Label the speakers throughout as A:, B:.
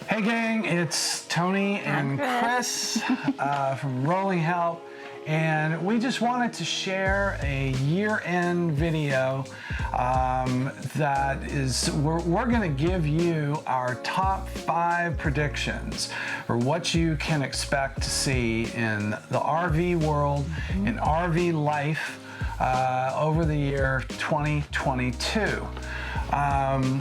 A: Hey gang, it's Tony and Chris from Rolling Help, and we just wanted to share a year-end video that is, we're going to give you our top 5 predictions for what you can expect to see in the RV world, in RV life over the year 2022.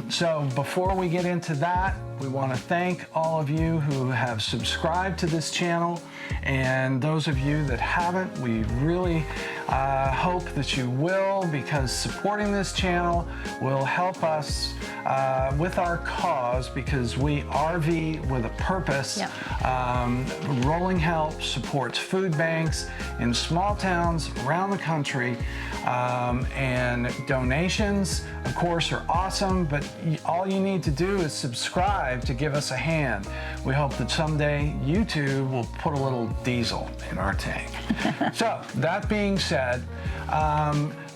A: So before we get into that, we want to thank all of you who have subscribed to this channel, and those of you that haven't, we really hope that you will, because supporting this channel will help us with our cause, because we RV with a purpose. Yep. Rolling Help supports food banks in small towns around the country, and donations, of course, are awesome, but all you need to do is subscribe to give us a hand. We hope that someday you too will put a little diesel in our tank. So that being said,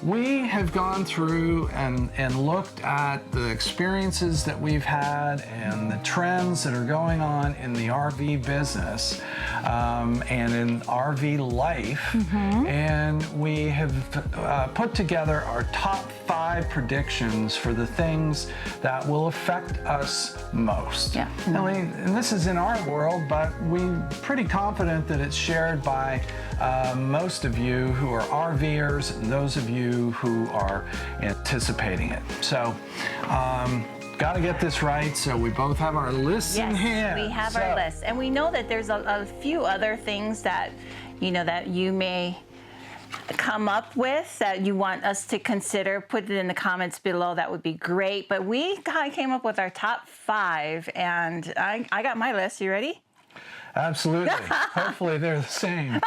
A: we have gone through and looked at the experiences that we've had and the trends that are going on in the RV business and in RV life, and we have put together our top 5 predictions for the things that will affect us most. Yeah. And this is in our world, but we're pretty confident that it's shared by most of you who are RVers and those of you who are anticipating it. So, got to get this right, so we both have our lists in hand.
B: Yes, we have our list, and we know that there's a few other things that that you may come up with that you want us to consider. Put it in the comments below. That would be great. But we came up with our top 5, and I got my list. You ready?
A: Absolutely. Hopefully they're the same.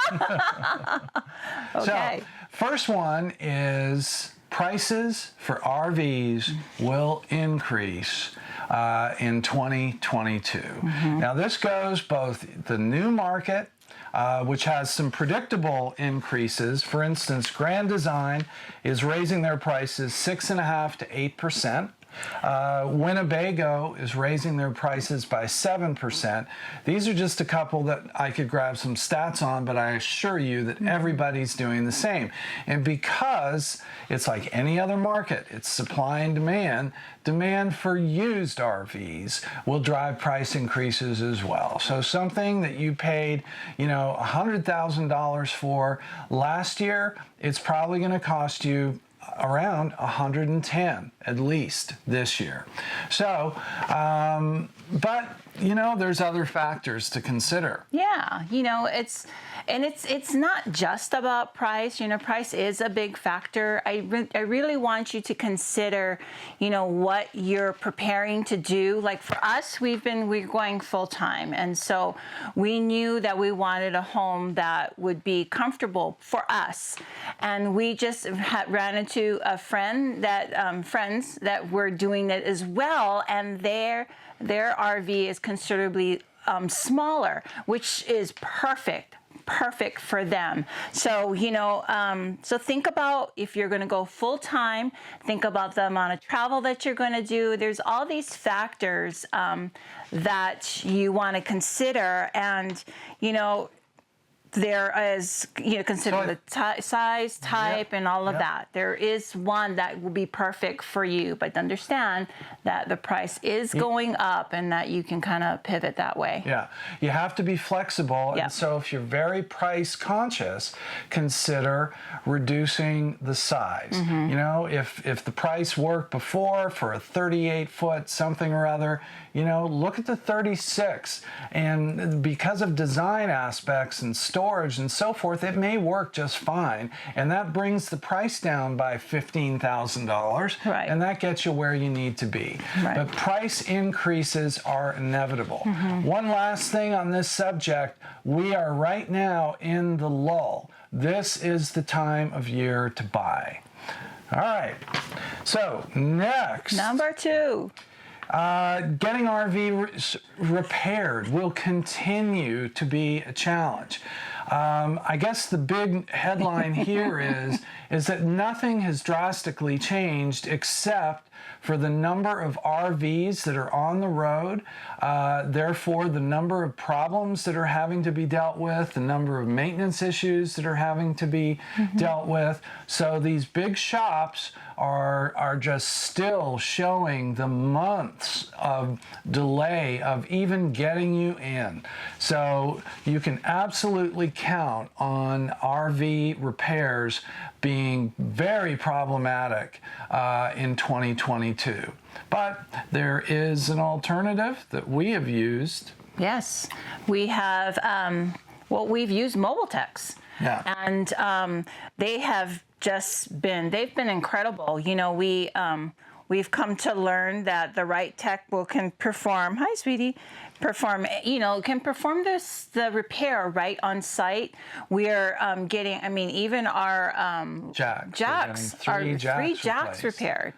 B: Okay.
A: So, first one is prices for RVs will increase in 2022. Now, this goes both the new market, which has some predictable increases. For instance, Grand Design is raising their prices 6.5% to 8%. Winnebago is raising their prices by 7%. These are just a couple that I could grab some stats on, but I assure you that everybody's doing the same. And because it's like any other market, it's supply and demand, demand for used RVs will drive price increases as well. So something that you paid, $100,000 for last year, it's probably going to cost you around 110 at least this year. So, but there's other factors to consider. Yeah, it's not just about price. Price is a big factor. I really want you to consider, what you're preparing to do. Like for us, we're going full time, and so we knew that we wanted a home that would be comfortable for us, and we just ran into a friend that friends that were doing it as well, and their RV is considerably smaller, which is perfect for them. So, so think about if you're going to go full time, think about the amount of travel that you're going to do. There's all these factors that you want to consider, and, there is, consider the size, type, and all of that. There is one that will be perfect for you, but understand that the price is going up and that you can kind of pivot that way. Yeah, you have to be flexible. And so if you're very price conscious, consider reducing the size. If the price worked before for a 38-foot something or other, look at the 36. And because of design aspects and storage and so forth, it may work just fine. And that brings the price down by $15,000. Right. And that gets you where you need to be. Right. But price increases are inevitable. One last thing on this subject, we are right now in the lull. This is the time of year to buy. All right. So next. Number 2. Getting RV repaired will continue to be a challenge. I guess the big headline here is that nothing has drastically changed except for the number of RVs that are on the road, therefore the number of problems that are having to be dealt with, the number of maintenance issues that are having to be dealt with. So these big shops are just still showing the months of delay of even getting you in. So you can absolutely count on RV repairs being very problematic in 2022. But there is an alternative that we have used.
B: Yes, we have, we've used Mobile Techs.
A: Yeah.
B: And they have they've been incredible. You know, we've come to learn that the right tech can perform, hi sweetie, can perform the repair right on site. We're getting, even our jacks are three jacks repaired,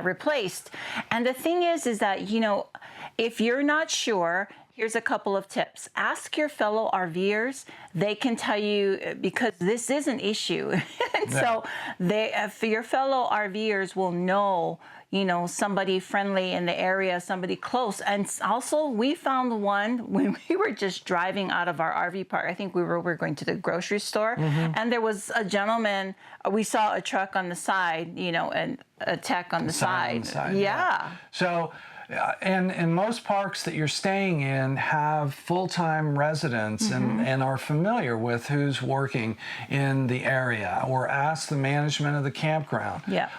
B: replaced. And the thing is that, if you're not sure, here's a couple of tips. Ask your fellow RVers. They can tell you, because this is an issue. And so your fellow RVers will know, somebody friendly in the area, somebody close. And also we found one when we were just driving out of our RV park. I think we were going to the grocery store, and there was a gentleman, we saw a truck on the side, and a tech on the side. Yeah.
A: So, and most parks that you're staying in have full-time residents and are familiar with who's working in the area, or ask the management of the campground.
B: Yeah.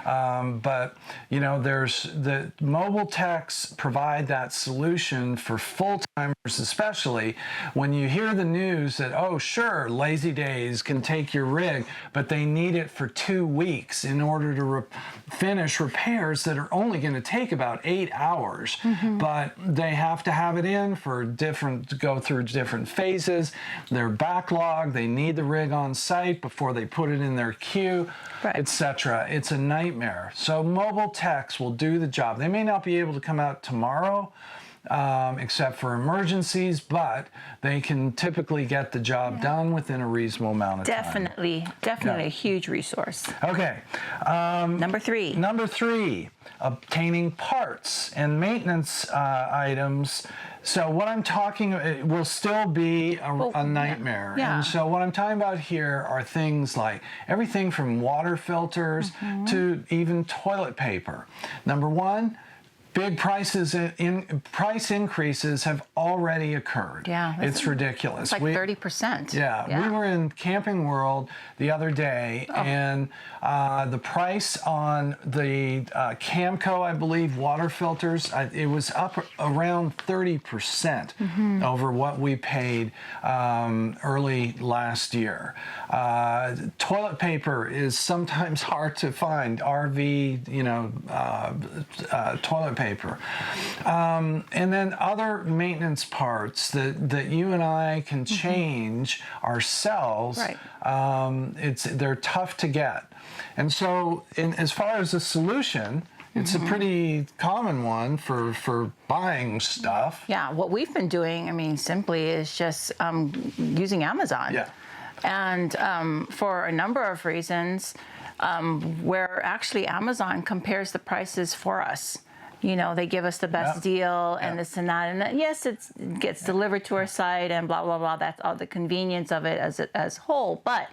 A: But there's the mobile techs provide that solution for full-timers, especially when you hear the news that, oh sure, Lazy Days can take your rig, but they need it for 2 weeks in order to finish repairs that are only going to take about 8 hours. But they have to have it in for go through different phases. They're backlogged. They need the rig on site before they put it in their queue, etc. It's a nightmare. So mobile techs will do the job. They may not be able to come out tomorrow, except for emergencies, but they can typically get the job done within a reasonable amount of time.
B: Definitely a huge resource.
A: Okay.
B: Number three, obtaining parts and maintenance items. So what I'm talking it will still be a nightmare. Yeah.
A: And so what I'm talking about here are things like everything from water filters to even toilet paper. Number one, big price increases have already occurred.
B: Yeah,
A: it's ridiculous.
B: It's like 30%.
A: Yeah, we were in Camping World the other day, and the price on the Camco, I believe, water filters, it was up around 30% over what we paid early last year. Toilet paper is sometimes hard to find. RV, toilet paper. And then other maintenance parts that you and I can change ourselves. Right. They're tough to get. And so as far as a solution, it's a pretty common one for buying stuff.
B: Yeah, what we've been doing, simply is just using Amazon.
A: Yeah.
B: And for a number of reasons, where actually Amazon compares the prices for us. They give us the best deal and this and that. And yes, it gets delivered to our site and blah, blah, blah. That's all the convenience of it as whole. But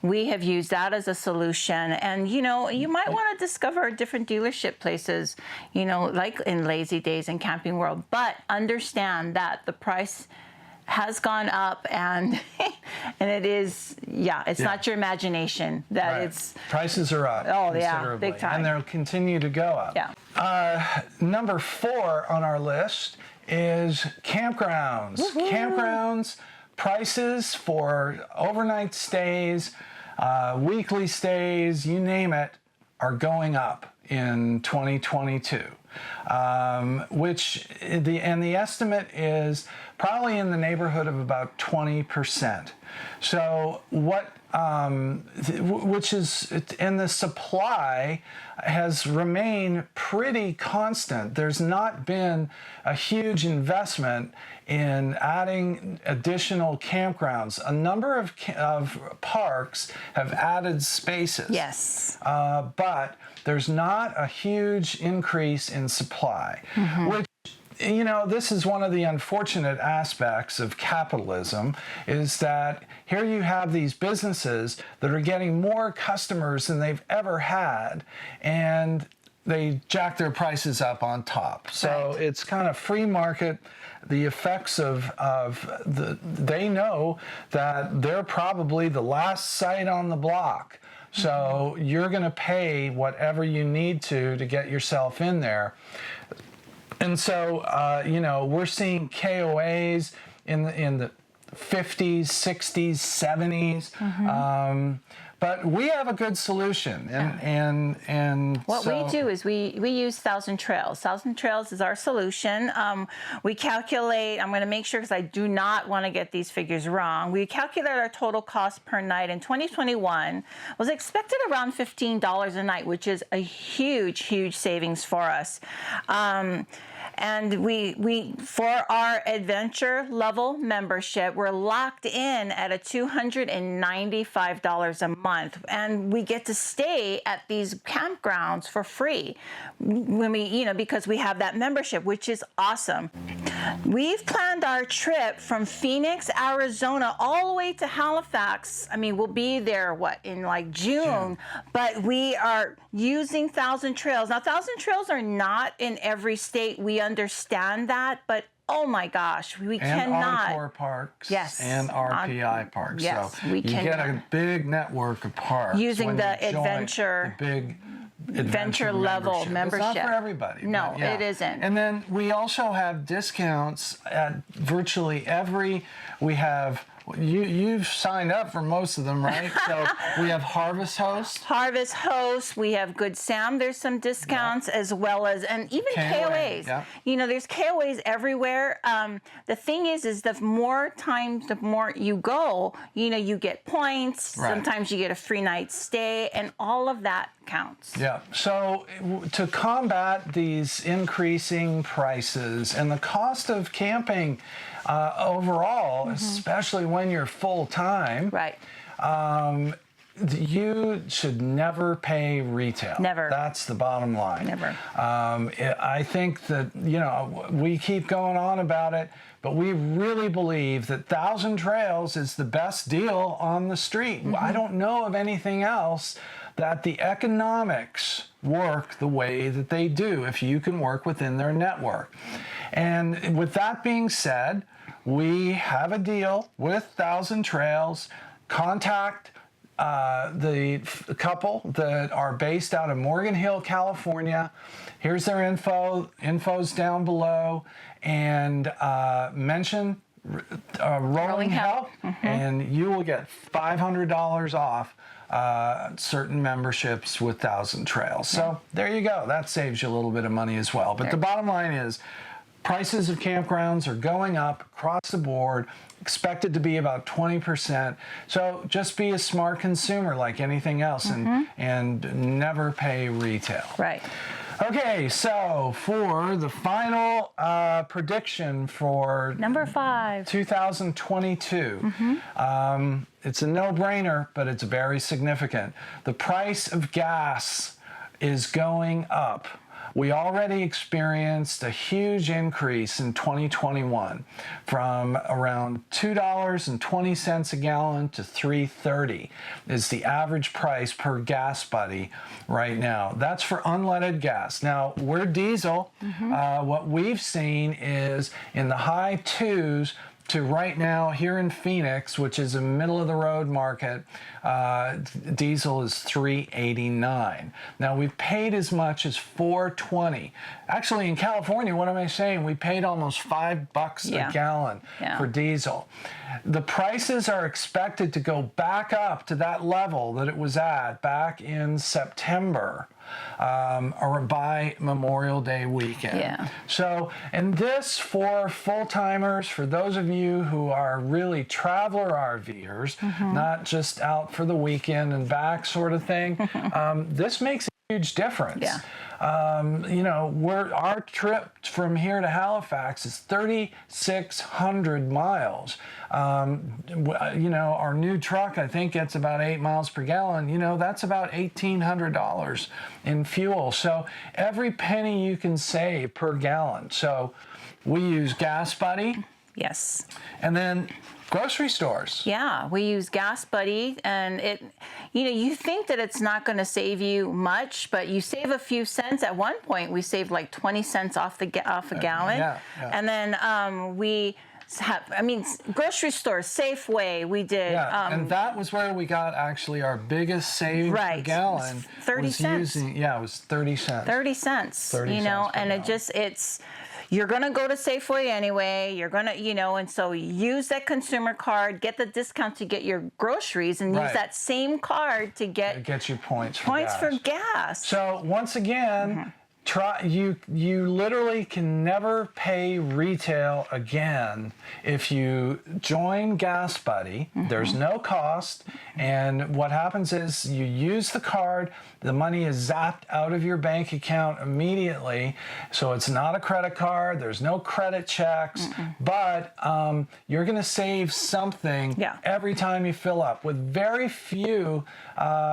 B: we have used that as a solution. And, you might want to discover different dealership places, like in Lazy Days and Camping World. But understand that the price has gone up, and it is, it's not your imagination that it's...
A: Prices are up considerably,
B: big time.
A: and they'll continue to go up.
B: Yeah.
A: Number 4 on our list is campgrounds.
B: Woo-hoo.
A: Campgrounds, prices for overnight stays, weekly stays, you name it, are going up in 2022. Which the estimate is probably in the neighborhood of about 20%. So what which is, and the supply has remained pretty constant. There's not been a huge investment in adding additional campgrounds. A number of parks have added spaces.
B: Yes.
A: But there's not a huge increase in supply, which, you know, this is one of the unfortunate aspects of capitalism, is that here you have these businesses that are getting more customers than they've ever had, and they jack their prices up on top. So
B: Right.
A: it's kind of free market. The effects they know that they're probably the last site on the block. So you're going to pay whatever you need to get yourself in there. And so, you know, we're seeing KOAs in the 50s, 60s, 70s. But we have a good solution, and
B: What
A: so,
B: we do is we use Thousand Trails. Thousand Trails is our solution. We calculate, I'm going to make sure because I do not want to get these figures wrong. We calculate our total cost per night in 2021 was expected around $15 a night, which is a huge, huge savings for us. And we for our adventure level membership, we're locked in at a $295 a month, and we get to stay at these campgrounds for free when we, you know, because we have that membership, which is awesome. We've planned our trip from Phoenix, Arizona, all the way to Halifax. I mean, we'll be there, in like June, but we are using Thousand Trails. Now, Thousand Trails are not in every state. We understand that, but oh my gosh, we cannot.
A: Encore parks,
B: yes,
A: and RPI parks.
B: Yes,
A: so
B: we
A: you get a big network of parks
B: using
A: when
B: the
A: you join
B: adventure.
A: the big
B: Adventure level membership.
A: It's not for everybody.
B: No,
A: but yeah.
B: it isn't.
A: And then we also have discounts at virtually every. We have. You've signed up for most of them, right? So we have Harvest Host.
B: Harvest Host. We have Good Sam. There's some discounts as well as, and even KOAs.
A: Yeah.
B: You know, there's KOAs everywhere. The thing is the more times, the more you go, you know, you get points.
A: Right.
B: Sometimes you get a free night stay, and all of that counts.
A: Yeah. So to combat these increasing prices and the cost of camping overall, especially when you're full time,
B: Right.
A: You should never pay retail.
B: Never.
A: That's the bottom line.
B: Never.
A: I think that, you know, we keep going on about it, but we really believe that Thousand Trails is the best deal on the street. I don't know of anything else that the economics work the way that they do if you can work within their network. And with that being said, we have a deal with Thousand Trails. Contact the couple that are based out of Morgan Hill, California. Here's their info. Info's down below. And mention Rolling Help, and you will get $500 off certain memberships with Thousand Trails. So there you go. That saves you a little bit of money as well. But the bottom line is, prices of campgrounds are going up across the board, expected to be about 20%. So just be a smart consumer like anything else, and never pay retail.
B: Right.
A: Okay, so for the final prediction for
B: Number 5.
A: 2022, it's a no-brainer, but it's very significant. The price of gas is going up. We already experienced a huge increase in 2021 from around $2.20 a gallon to $3.30 is the average price per gas buddy right now. That's for unleaded gas. Now, we're diesel. What we've seen is in the high 2s to right now here in Phoenix, which is a middle of the road market, diesel is $3.89. Now we've paid as much as $4.20. Actually, in California, what am I saying? We paid almost $5 a gallon for diesel. The prices are expected to go back up to that level that it was at back in September or by Memorial Day weekend.
B: Yeah.
A: So, and this for full-timers, for those of you who are really traveler RVers, not just out for the weekend and back sort of thing, this makes a huge difference.
B: Yeah.
A: You know, our trip from here to Halifax is 3,600 miles. You know, our new truck, I think, gets about 8 miles per gallon. You know, that's about $1,800 in fuel. So every penny you can save per gallon. So we use Gas Buddy.
B: Yes.
A: And then grocery stores.
B: Yeah, we use Gas Buddy, and you know, you think that it's not going to save you much, but you save a few cents. At one point, we saved like 20 cents off a gallon.
A: Yeah.
B: And then we have, I mean, grocery stores, Safeway, we did.
A: Yeah, and that was where we got actually our biggest savings per gallon.
B: 30 cents.
A: It was 30 cents.
B: 30 cents.
A: 30
B: you know,
A: cents per
B: and
A: gallon.
B: You're going to go to Safeway anyway. You're going to, you know, and so use that consumer card, get the discount to get your groceries, and use that same card to get...
A: It gets you points
B: for gas.
A: So once again, you literally can never pay retail again if you join Gas Buddy. There's no cost, and what happens is you use the card, the money is zapped out of your bank account immediately, so it's not a credit card, there's no credit checks, but you're going to save something every time you fill up, with very few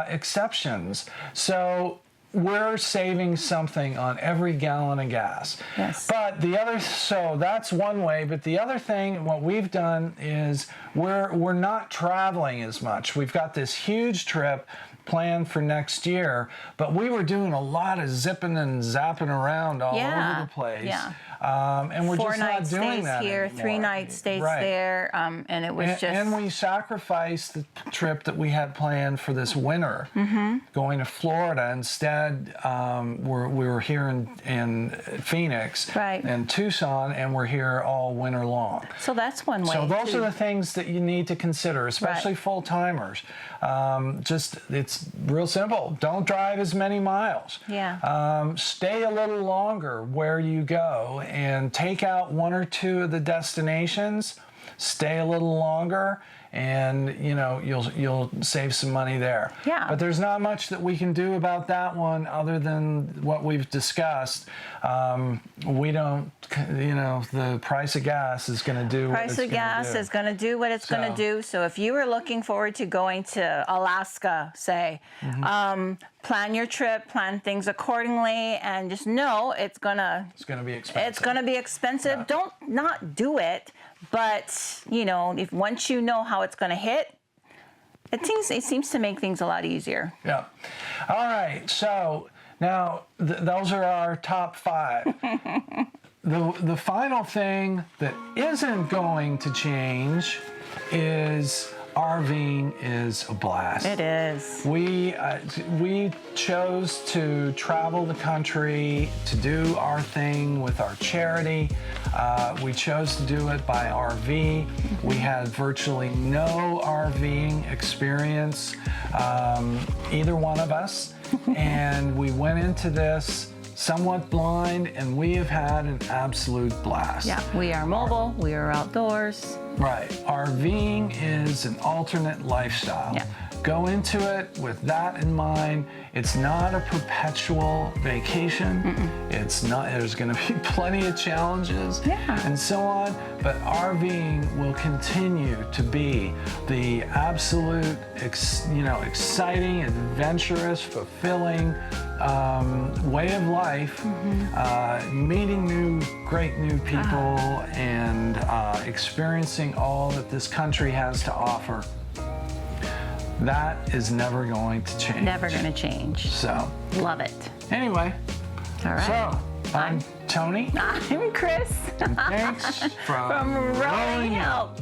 A: exceptions. So we're saving something on every gallon of gas.
B: Yes.
A: But so that's one way, but the other thing, what we've done is we're not traveling as much. We've got this huge trip planned for next year, but we were doing a lot of zipping and zapping around all over the place.
B: Yeah.
A: And we're just not doing that
B: here,
A: anymore.
B: 3 nights stays there, and it was
A: And we sacrificed the trip that we had planned for this winter, going to Florida. Instead, we were here in Phoenix and Tucson, and we're here all winter long.
B: So that's one way.
A: So those are the things that you need to consider, especially full-timers. It's real simple. Don't drive as many miles.
B: Yeah.
A: Stay a little longer where you go, and take out 1 or 2 of the destinations. Stay a little longer, and you know you'll save some money there.
B: Yeah.
A: But there's not much that we can do about that one other than what we've discussed. We don't, you know, the price of gas is going to do what it's going to do.
B: Price of gas is going to do what it's going to do. So if you were looking forward to going to Alaska, say, plan your trip, plan things accordingly, and just know it's going to be expensive. It's going to be expensive. Yeah. Don't not do it, but you know, if once you know how it's going to hit, it seems to make things a lot easier.
A: Yeah. All right. So now those are our top 5. The final thing that isn't going to change is RVing is a blast.
B: It is.
A: We chose to travel the country to do our thing with our charity. We chose to do it by RV. We had virtually no RVing experience, either one of us, and we went into this somewhat blind, and we have had an absolute blast.
B: Yeah, we are mobile, we are outdoors.
A: Right. RVing is an alternate lifestyle.
B: Yeah.
A: Go into it with that in mind. It's not a perpetual vacation. It's not. There's going to be plenty of challenges and so on. But RVing will continue to be the absolute, exciting, adventurous, fulfilling way of life. Meeting great new people and experiencing all that this country has to offer. That is never going to change.
B: Never going to change.
A: So.
B: Love it.
A: Anyway.
B: All right.
A: So, I'm Tony.
B: I'm Chris.
A: And thanks from
B: Rolling Help.